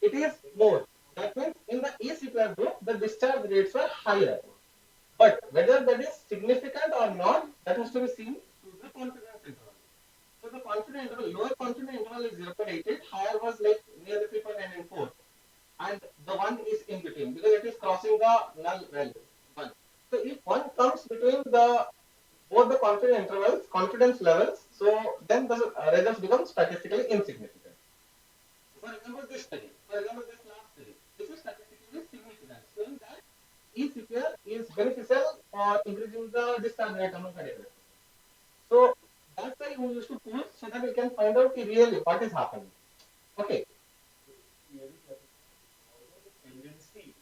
it is more. That means in the ACPR group, the discharge rates were higher. But whether that is significant or not, that has to be seen through the confidence interval. So the confidence interval, lower confidence interval is 0.88, higher was like near the 3.9 and 4. And the one is in between because it is crossing the null value. One. So if one comes between the both the confidence levels, so then the results become statistically insignificant. For example, this study, for example, this last study, this is statistically significant, showing that e-CPR is beneficial for increasing the discharge rate among cardiac arrest. So that's why we used to push so that we can find out really what is happening. Okay. Tendency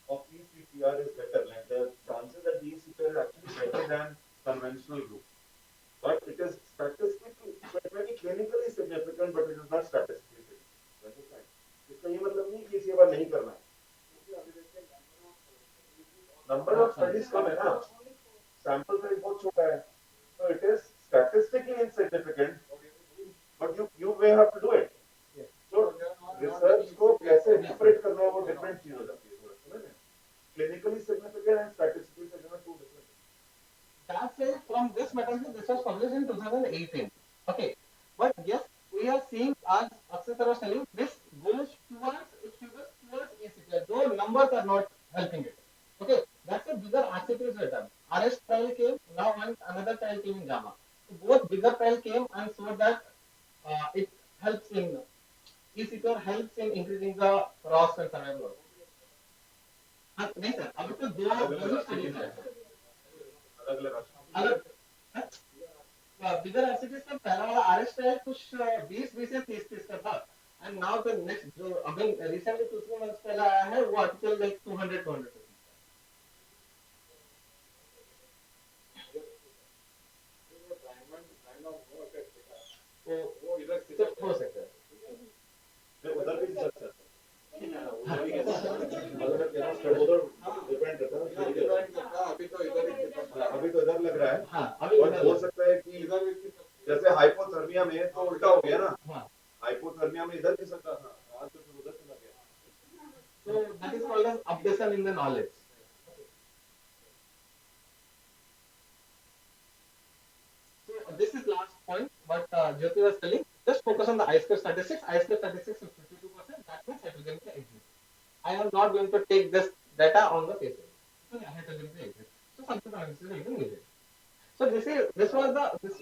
of ECPR is better. Like the chances that the ECPR is actually better than conventional group. But it is statistically, very clinically significant, but it is not statistically significant. Understand? इसका ये मतलब नहीं कि इसे बार नहीं करना है. Number of studies कम है ना. Sample size बहुत छोटा है. So it is statistically insignificant, but you may have to do it. So research को कैसे interpret करना है वो different चीज हो जाती है. Clinically significant and statistically significant two different. That's it. From this meta-analysis, this was published in 2018. Okay, but yes, we are seeing as Akshay was telling, this goes towards ECPR. Though numbers are not helping it. Okay, that's a bigger activities were done. RS trial came, now another trial came in JAMA. So both bigger trial came and showed that it helps in ECPR helps in increasing the ROS and survival. नहीं sir अभी तो दो studies है अलग बिगर acids का पहला वाला RS trial कुछ 20 या 30 का था एंड नाउ द नेक्स्ट जो अभी रिसेंटली 2 मंथ्स पहले आया है वो आर्टिकल लाइक 200 वो इधर सिर्फ हो सकता है उधर भी सकता है. अभी तो इधर लग रहा है. और हो सकता है कि जैसे हाइपोथर्मिया में तो उल्टा हो गया ना. हाइपोथर्मिया में इधर भी सकता था, आज तो फिर उधर चला गया. So that is called as updation in the knowledge. So this is last point, but Jyoti was telling, just focus on the I-square statistics. I-square statistics is 52%. That means heterogeneity exists. I am not going to take this data on the face value. So heterogeneity exists. So something analysis is even needed. So this was the this.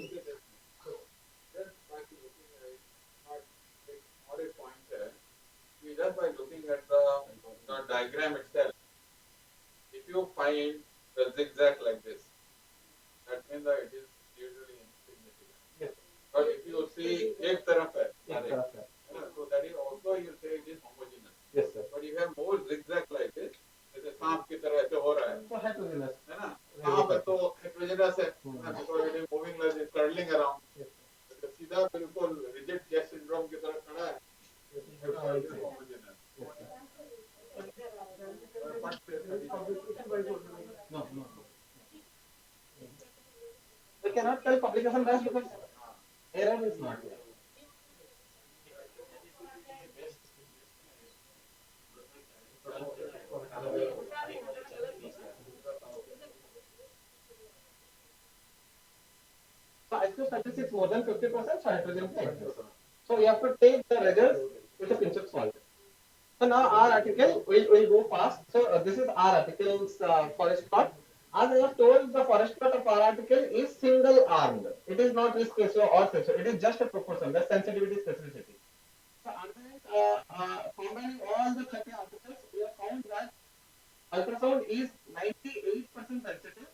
Just by looking at the diagram itself, if you find the zigzag like this, that means that it is usually insignificant. Yes. But if you see एक तरफ है, so that is also you say it is homogeneous. Yes, sir. But you have more zigzag like this, जैसे सांप की तरह ऐसे हो रहा है, So heterogeneous. है ना? सांप है तो heterogeneous है, because it is moving like this, curling around. तो सीधा बिल्कुल rigid chest syndrome की तरह खड़ा है. It is homogeneous. No. We cannot tell publication bias because error is not there. So I-square statistics more than 50%, so heterogeneity exists. So you have to take the results with a pinch of salt. So now our article will go fast. So this is our article's forest plot. As I have told, the forest plot of our article is single armed. It is not risk ratio or ratio. It is just a proportion, the sensitivity specificity. So combining all the 30 articles, we have found that ultrasound is 98% sensitive,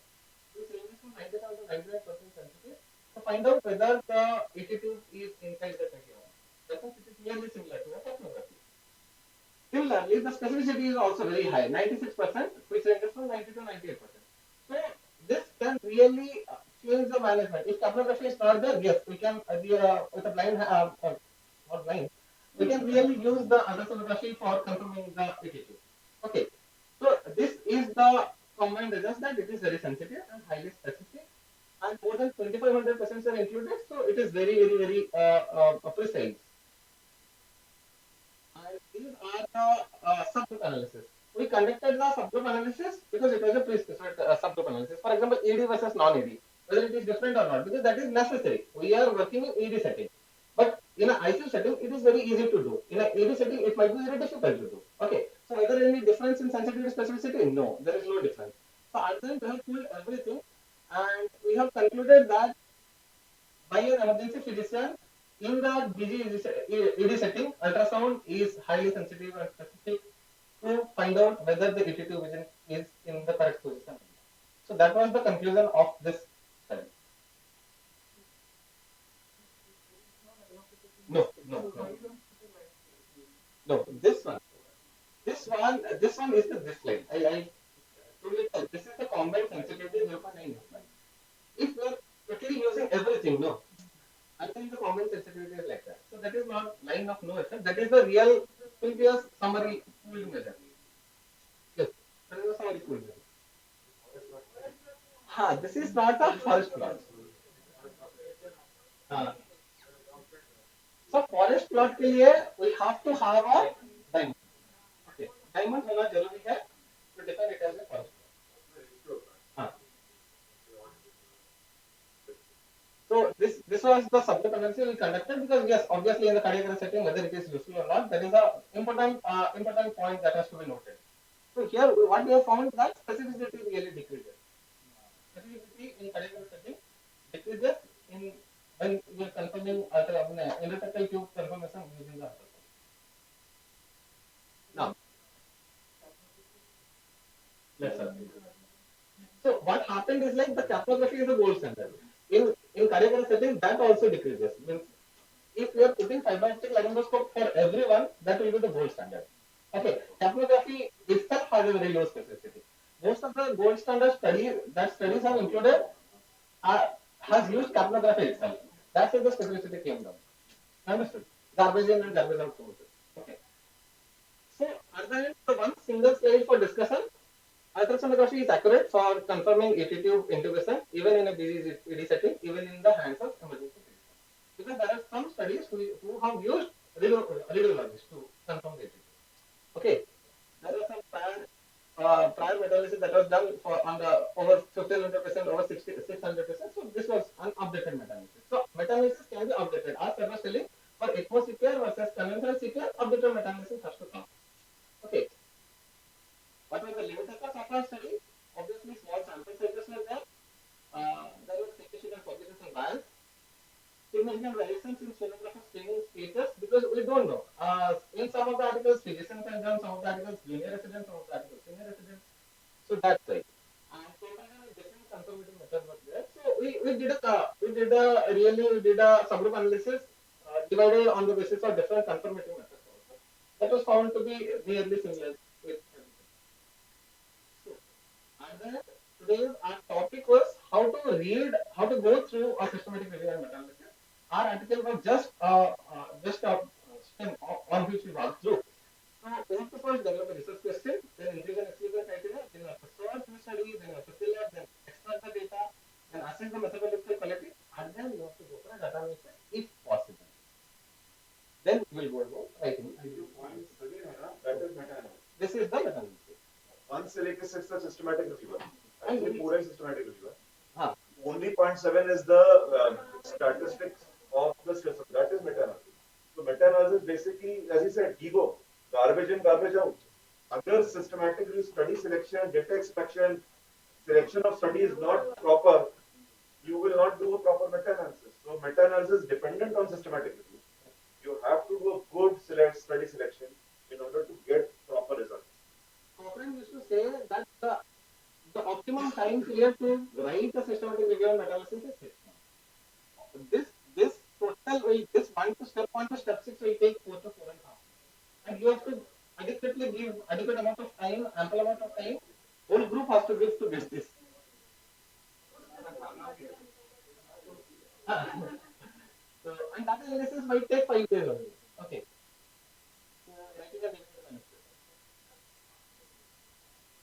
which ranges from 97 to 99% sensitive to find out whether the ET tube is inside the trachea. That means it is nearly similar to a capnography. Similarly, the specificity is also very high, 96%, which ranges from 90 to 98%. So this can really change the management. If capnography is not there, yes, we can with a blind not blind, we can really use the ultrasonography for confirming the ET2. Okay, so this is the combined results that it is very sensitive and highly specific, and more than 2500 patients are included, so it is very precise. And these are the subgroup analysis. We conducted the subgroup analysis because it was a pre-specified subgroup analysis. For example, ED versus non-ED, whether it is different or not, because that is necessary. We are working in ED setting, but in an ICU setting, it is very easy to do. In an ED setting, it might be very difficult to do. Okay, so is there any difference in sensitivity specificity? No, there is no difference. So at the end, we have pulled everything, and we have concluded that by an emergency physician in the busy ED setting, ultrasound is highly sensitive and specific to find out whether the ET2 vision is in the correct position. So that was the conclusion of this study. No, no, no, no. This one is this slide. I told you that this is the combined sensitivity 0.9. If we are quickly using everything, no, I think the common sensitivity is like that. So that is not line of no effect. That is the real previous summary pooled measure. Yes, that is the summary pooled measure. This is not a forest plot. हाँ, so forest plot के लिए we have to have a diamond. Okay, diamond होना जरूरी है to define it as a forest plot. हाँ. So this was the subgroup analysis we conducted because yes, obviously in the cardiac arrest setting, whether it is useful or not, that is a important point that has to be noted. So here what we have found that specificity really decreases. Specificity in cardiac arrest setting decreases in when we are confirming endotracheal tube confirmation using the ultrasound. Now let's see. So what happened is like the capnography is the gold standard. In cardiac arrest setting, that also decreases. Means if you are putting fiber optic laryngoscope for everyone, that will be the gold standard. Okay, capnography itself has a very low specificity. Most of the gold standard studies have included has used capnography itself. That's why the specificity came down. Understood? Garbage in and garbage out sources. Okay. So at the end, the one single slide for discussion. Ultrasonography is accurate for confirming ET tube intubation even in a busy ED setting, even in the hands of emergency physicians. Because there are some studies who have used radiologists to confirm the ET tube. Okay, there are some prior meta-analysis that was done for on the over 1500%, over 600%. So this was an updated meta-analysis. So meta-analysis can be updated. As I was telling, for ECMO CPR versus conventional CPR, updated meta-analysis has to come. Okay. What was the limitations of our study? Obviously, small sample sizes were there. There were significant population bias, significant variations in sonographer screening status because we don't know. In some of the articles, physicians have done, some of the articles, junior residents, some of the articles, senior residents. So that's why. And different confirmation methods were there. So we did a subgroup analysis divided on the basis of different confirmation methods also. That was found to be nearly similar with. And then today's our topic was how to go through a systematic review and meta-analysis. Our article was just a stem on which we walked through. So we have to first develop a research question, then inclusion exclusion criteria, then we have to search the study, then we have to fill up, then extract the data, then assess the methodological quality, and then we have to go for a data analysis if possible. Then we will go writing. That is meta-analysis. This is the meta-analysis. One select is the systematic reviewer. Actually, pure systematic reviewer. हाँ. Only 0.7 is the statistics of the system. That is meta-analysis. So meta-analysis basically, as you said, ego. garbage in, garbage out. Other systematically study selection, data extraction, selection of study is not proper, you will not do a proper meta-analysis. So meta-analysis is dependent on systematic review. You have to do a good study selection in order to get proper results. Cochrane used to say that the optimum time period to write a systematic review and meta-analysis is 6 months. This total will this one to step six will take 4 to 4.5. And you have to adequately give adequate amount of time, ample amount of time. Whole group has to give to get this. So, and data analysis might take 5 days only. Okay. So, writing a detailed analysis.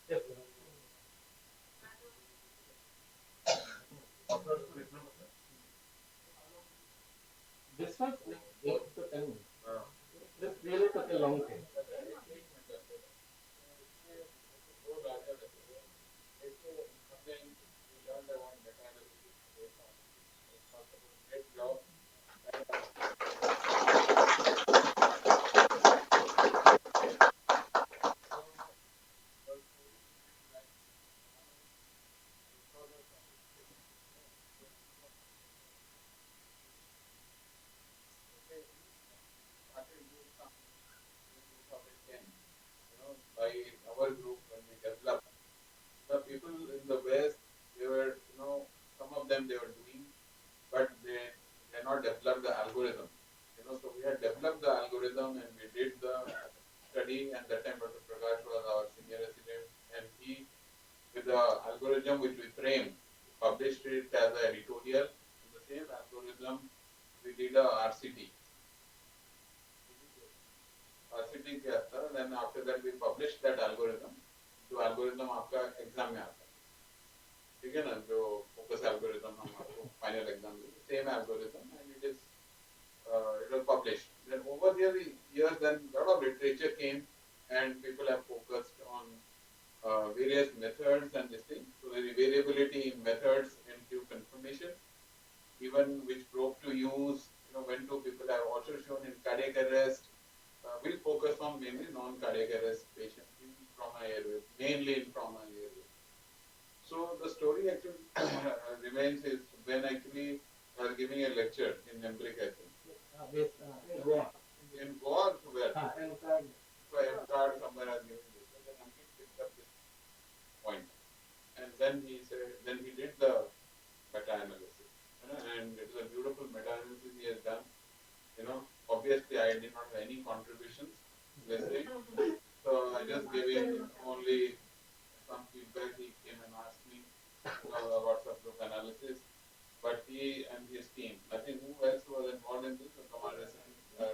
Yes. This was like 8 to 10 minutes. This really took a long time. By our group when we developed, the people in the West, they were, some of them they were doing, but they not developed the algorithm. So we had developed the algorithm and we did the study, and that time Dr. Prakash was our senior resident, and he, with the algorithm which we framed, published it as an editorial. In the same algorithm, we did a RCT. RCT किया था, then after that we published that algorithm. जो algorithm आपका exam में आता है, ठीक है ना, जो focus algorithm हम आपको final exam में, same algorithm, and it was published. Then over the years, then a lot of literature came, and people have focused on various methods and this thing. So there is variability in methods and due confirmation, even which probe to use. When two people have also shown in cardiac arrest. We'll focus on mainly non-cardiac arrest patients in trauma airway, mainly in trauma airway. So the story actually remains is when actually I was giving a lecture in Nembric, I think. In Goa. In Goa, where? In So MCARD somewhere I was giving this, and then Ankit picked up this point, and then he said, then he did the meta-analysis, and it is a beautiful meta-analysis he has done. Obviously I did not have any contributions, let's say. So I just gave him only some feedback. He came and asked me about subgroup analysis, but he and his team, I think who else was involved in this?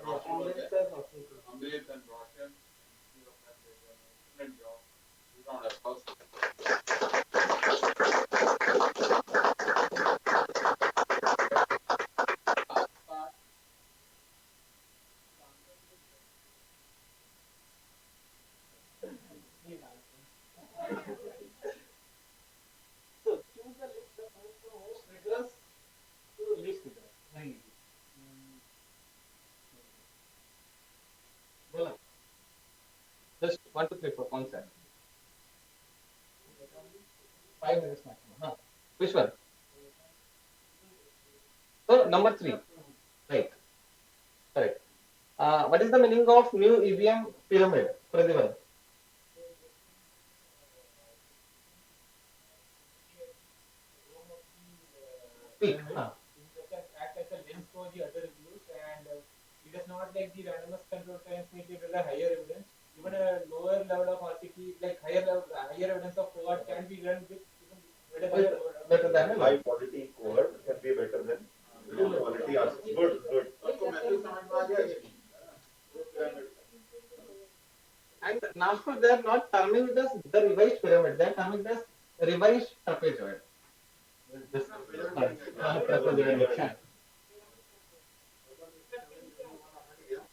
Roshan was there. Amrit and Roshan, three of them did an excellent job. We don't have house. So choose the list that moves from most rigorous to least rigorous. Very easy. Bola. Just 1, 2, 3, 4 concept. 5 minutes maximum. Huh? Which one? So number 3. Right. Correct. What is the meaning of new EVM pyramid? Pradipal. Peak. Act as a lens for the other reviews, and it does not like the randomized control science make it a higher evidence. Even a lower level of RCT, like higher evidence of cohort can be run with even Better than High quality cohort can be better than low quality RCT. Good, good. आपको message समझ में आ गया कि नहीं? And now they are not terming it as the revised pyramid, they are terming it as revised trapezoid. Trapezoid.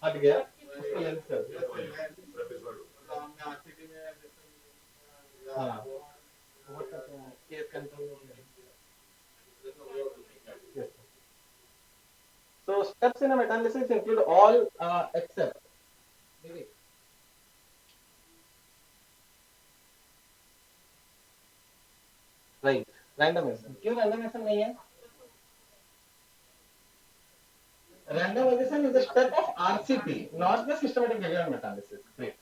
हट गया उसको lens कर दिया। हमने RCT में हाँ what case control. Yes. So steps in a meta-analysis include all except Right. Randomization. क्यों randomization नहीं है? Randomization is a step of RCT, not the systematic review and meta-analysis. Great.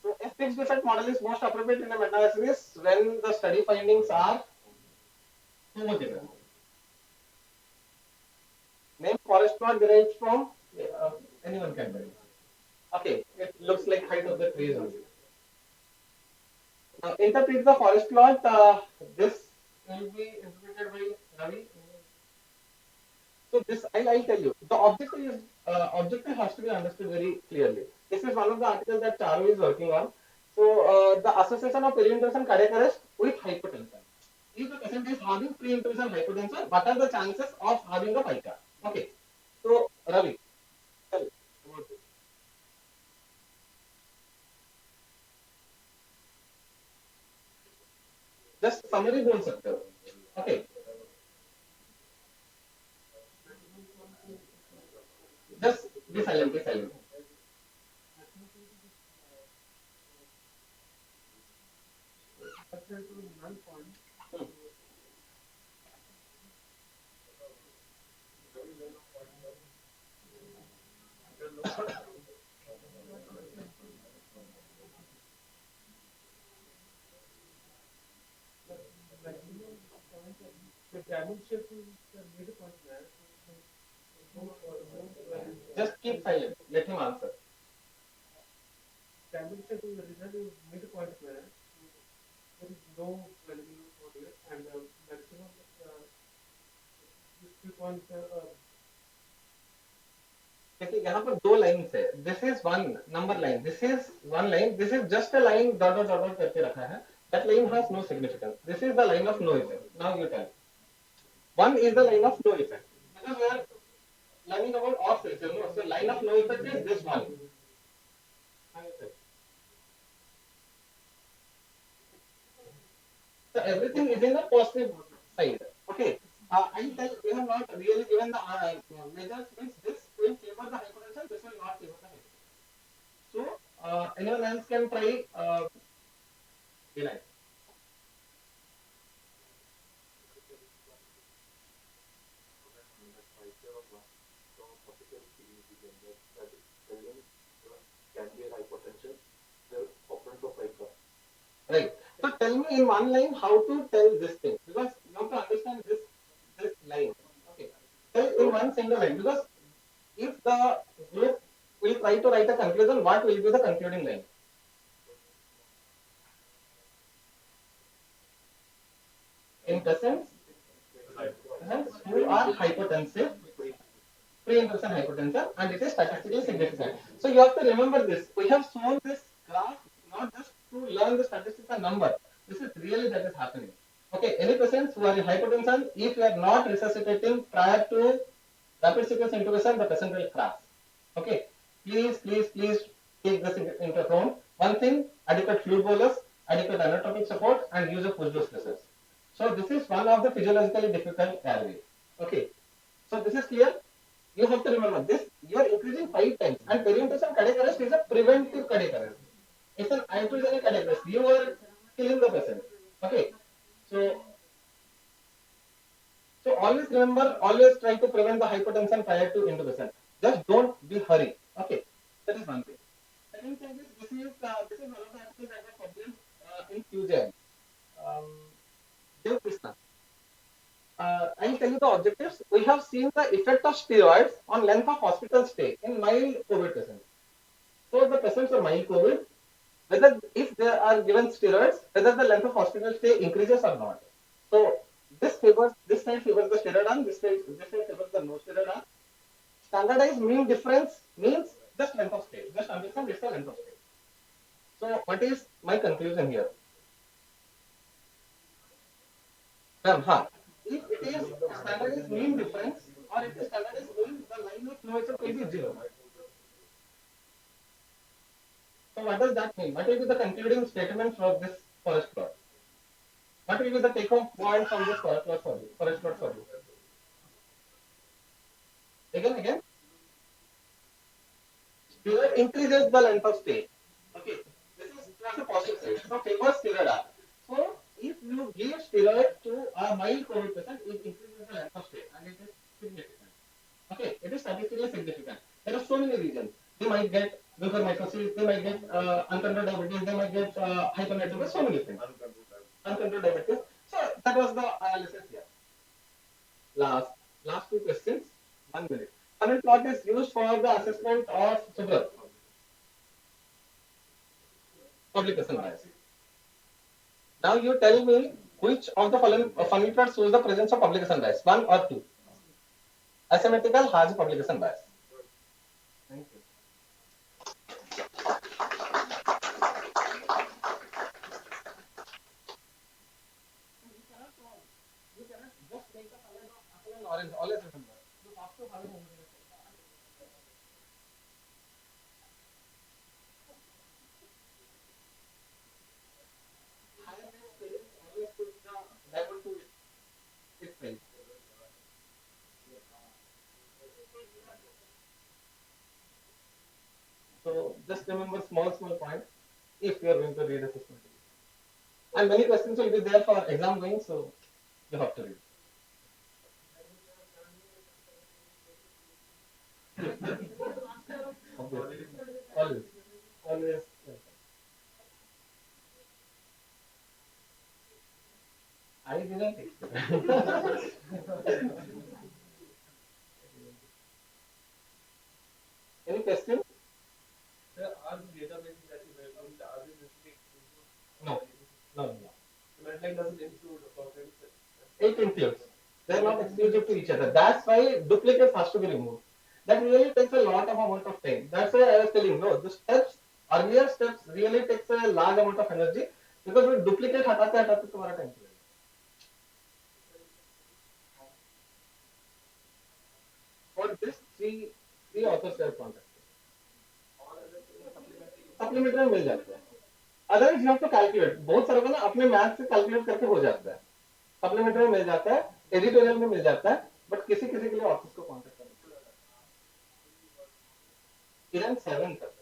So a fixed defect model is most appropriate in a meta-analysis when the study findings are homogeneous. Name forest plot derived from anyone can derive. Okay, it looks like height of the trees only. Interpret the forest plot. This will be interpreted by Ravi. So this I'll tell you. The objective has to be understood very clearly. This is one of the articles that Charu is working on. So the association of peri-intuition cardiac arrest with hypotension. If the patient is having pre-intuition hypotension, what are the chances of having a pica? Okay. So Ravi, tell about this. Just summary बोल सकते हो. Okay. Just be silent. Be silent. The championship is made a point there. Just keep silent. Let him answer. Championship is the result is made a point there. There is no value for it, and maximum these 3 points देखिए यहाँ पर दो lines है. This is one number line. This is one line. This is just a line dot dot dot करके रखा है. That line has no significance. This is the line of no effect. Now you tell. One is the line of no effect. Because we are learning about off filter, no? So line of no effect is this one. So everything is in the positive side. Okay. I tell we have not really given the measures. Means this will favor the hypertension. This will not favor the hypertension. So anyone else can try. Deny. Right. So tell me in one line how to tell this thing, because you have to understand this line. Okay. Tell in one single line, because if the group will try to write a conclusion, what will be the concluding line? In patients who are hypertensive, pre-intuition hypertension, and it is statistically significant. So you have to remember this. We have shown this graph not just to learn the statistics and number. This is really that is happening. Okay, any patients who are in hypertension, if you are not resuscitating prior to rapid sequence intubation, the patient will crash. Okay, please take this into account. One thing, adequate fluid bolus, adequate inotropic support, and use of push dose pressors. So this is one of the physiologically difficult airways. Okay, so this is clear. You have to remember this. You are increasing 5 times, and peri-intuition cardiac arrest is a preventive cardiac arrest. It's an iatrogenic cardiac arrest. You are killing the patient. Okay, so always remember, always try to prevent the hypertension prior to intubation. Just don't be hurry. Okay, that is one thing. Second thing is this is one of the articles that was published in QJ. Dev Krishna. I'll tell you the objectives. We have seen the effect of steroids on length of hospital stay in mild COVID patients. So the patients are mild COVID, whether if they are given steroids, whether the length of hospital stay increases or not. So this side favors the steroid arm, this side favors the no steroid arm. Standardized mean difference means just length of stay. Just understand it's the length of stay. So what is my conclusion here? If it is standardized mean difference, or if it is standardized mean, the line of no effect will be 0. So what does that mean? What will be the concluding statement for this forest plot? What will be the take-home point from this forest plot for you? Again. Steroid increases the length of stay. Okay, this is a positive side. So favors steroid arm. So if you give steroid to a mild COVID patient, it increases the length of stay and it is significant. Okay, it is statistically significant. There are so many reasons. They might get mucormycosis, they might get uncontrolled diabetes, they might get hypernatremia, so many things. Uncontrolled diabetes. So that was the analysis here. Last, last two questions. 1 minute. Funnel plot is used for the assessment of sugar, publication bias. Now you tell me which of the following funnel plot shows the presence of publication bias, one or two. Asymmetrical has publication bias. Thank you. You cannot just take the color of apple and orange. Always remember. You have to have a homogeneous. Higher base parents always put the diamond to its place. So just remember small point if you are going to read a systematic. And many questions will be there for exam going, so you have to read. Obviously. Always. Always. I didn't expect. Any question? Sir, are the databases that you mentioned, are they specific? No. No. Metaanalysis doesn't include cognitive. It includes. They are not exclusive to each other. That's why duplicates has to be removed. That really takes a lot of amount of time. That's why I was telling no. The steps, earlier steps really takes a large amount of energy because we duplicate हटाते हटाते तुम्हारा time चलेगा. For this three authors have contacted. Supplementary में मिल जाते हैं. Otherwise you have to calculate. बहुत सारे को ना अपने मैथ से calculate करके हो जाता है. Supplementary में मिल जाता है, editorial में मिल जाता है, but किसी किसी के लिए ऑफिस को कांटेक्ट करना. Even 7 तक.